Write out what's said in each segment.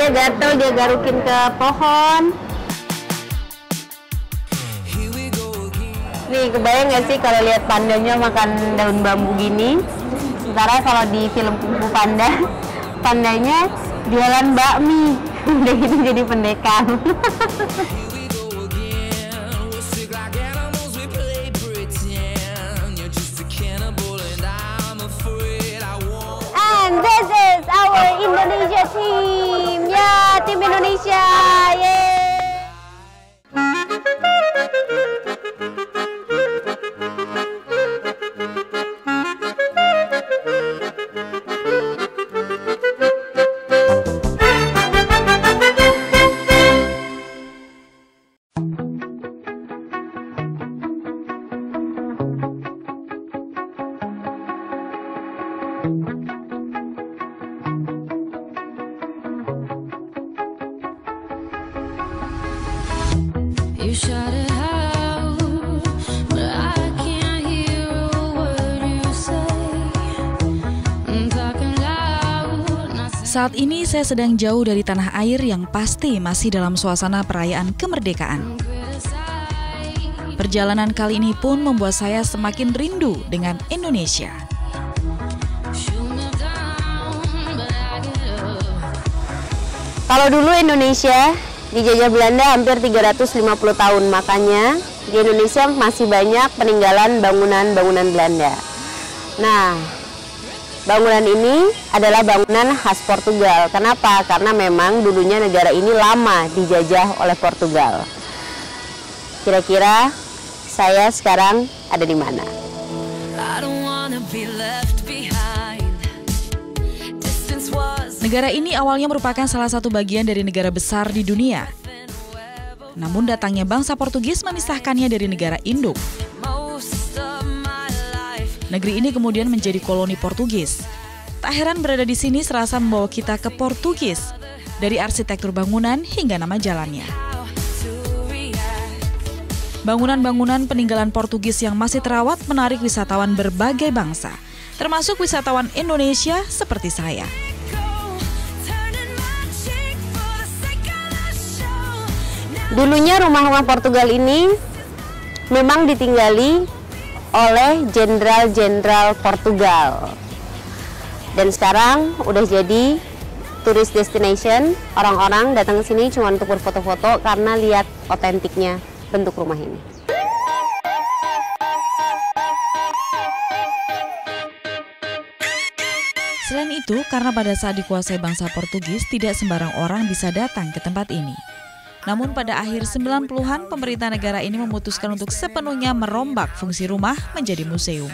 dia gatel, dia garukin ke pohon. Nih, kebayang nggak sih kalau lihat pandanya makan daun bambu gini? Sementara kalau di film Kung Fu Panda, pandanya jualan bakmi. Udah gitu jadi pendekar. And this is our Indonesia team. Ya, tim Indonesia. Yeay. You shout it out, but I can't hear a word you say. I'm talking loud. Saat ini saya sedang jauh dari tanah air yang pasti masih dalam suasana perayaan kemerdekaan. Perjalanan kali ini pun membuat saya semakin rindu dengan Indonesia. Kalau dulu Indonesia dijajah Belanda hampir 350 tahun, makanya di Indonesia masih banyak peninggalan bangunan-bangunan Belanda. Nah, bangunan ini adalah bangunan khas Portugal. Kenapa? Karena memang dulunya negara ini lama dijajah oleh Portugal. Kira-kira saya sekarang ada di mana? Negara ini awalnya merupakan salah satu bagian dari negara besar di dunia. Namun datangnya bangsa Portugis memisahkannya dari negara induk. Negeri ini kemudian menjadi koloni Portugis. Tak heran berada di sini serasa membawa kita ke Portugis, dari arsitektur bangunan hingga nama jalannya. Bangunan-bangunan peninggalan Portugis yang masih terawat menarik wisatawan berbagai bangsa, termasuk wisatawan Indonesia seperti saya. Dulunya rumah-rumah Portugal ini memang ditinggali oleh jenderal-jenderal Portugal. Dan sekarang udah jadi tourist destination, orang-orang datang ke sini cuma untuk berfoto-foto karena lihat otentiknya bentuk rumah ini. Selain itu, karena pada saat dikuasai bangsa Portugis, tidak sembarang orang bisa datang ke tempat ini. Namun pada akhir 90-an, pemerintah negara ini memutuskan untuk sepenuhnya merombak fungsi rumah menjadi museum.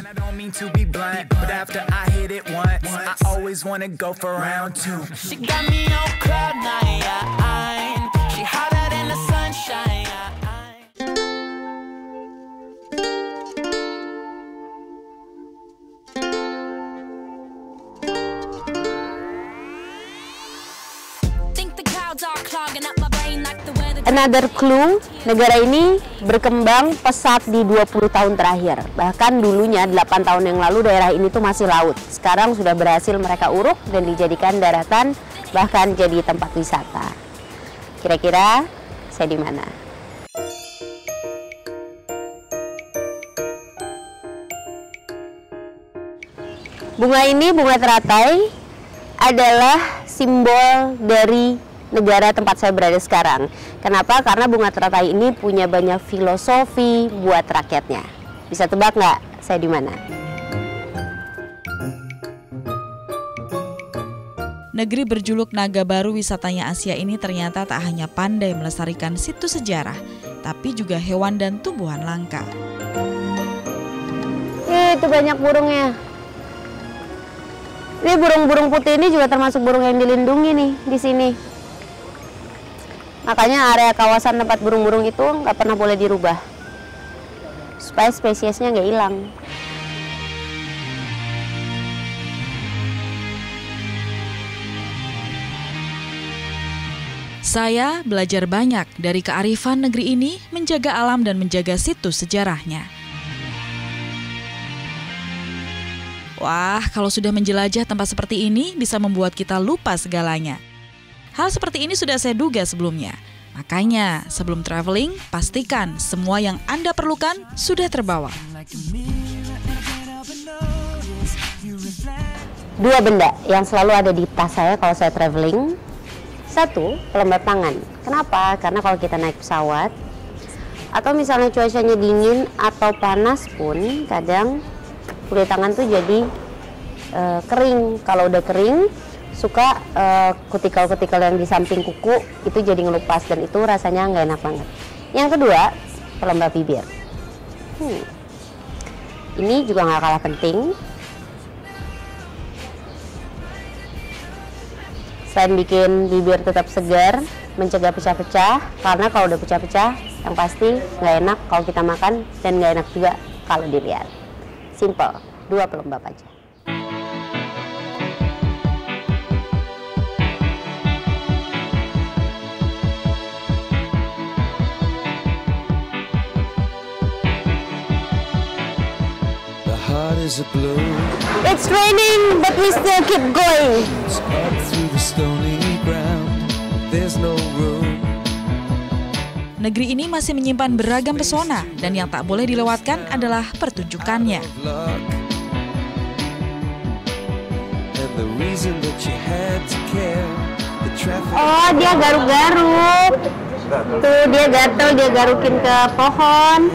Another clue, negara ini berkembang pesat di 20 tahun terakhir. Bahkan dulunya 8 tahun yang lalu daerah ini tuh masih laut. Sekarang sudah berhasil mereka uruk dan dijadikan daratan, bahkan jadi tempat wisata. Kira-kira saya di mana? Bunga ini, bunga teratai, adalah simbol dari negara tempat saya berada sekarang. Kenapa? Karena bunga teratai ini punya banyak filosofi buat rakyatnya. Bisa tebak nggak saya di mana? Negeri berjuluk Naga Baru wisatanya Asia ini ternyata tak hanya pandai melestarikan situs sejarah, tapi juga hewan dan tumbuhan langka. Itu banyak burungnya. Ini burung-burung putih ini juga termasuk burung yang dilindungi nih di sini. Makanya area kawasan tempat burung-burung itu nggak pernah boleh dirubah, supaya spesiesnya nggak hilang. Saya belajar banyak dari kearifan negeri ini menjaga alam dan menjaga situs sejarahnya. Wah, kalau sudah menjelajah tempat seperti ini bisa membuat kita lupa segalanya. Hal seperti ini sudah saya duga sebelumnya. Makanya, sebelum traveling, pastikan semua yang Anda perlukan sudah terbawa. 2 benda yang selalu ada di tas saya kalau saya traveling. 1, pelembab tangan. Kenapa? Karena kalau kita naik pesawat, atau misalnya cuacanya dingin atau panas pun, kadang kulit tangan tuh jadi kering. Kalau udah kering, suka kutikal-kutikal yang di samping kuku itu jadi ngelupas, dan itu rasanya nggak enak banget. Yang kedua, pelembab bibir. Ini juga nggak kalah penting. Selain bikin bibir tetap segar, mencegah pecah-pecah, karena kalau udah pecah-pecah, yang pasti nggak enak kalau kita makan, dan nggak enak juga kalau dilihat. Simple, 2 pelembab aja. It's raining, but we still keep going. Negeri ini masih menyimpan beragam pesona, dan yang tak boleh dilewatkan adalah pertunjukannya. Oh, dia garuk-garuk. Tuh, dia gatel, dia garukin ke pohon.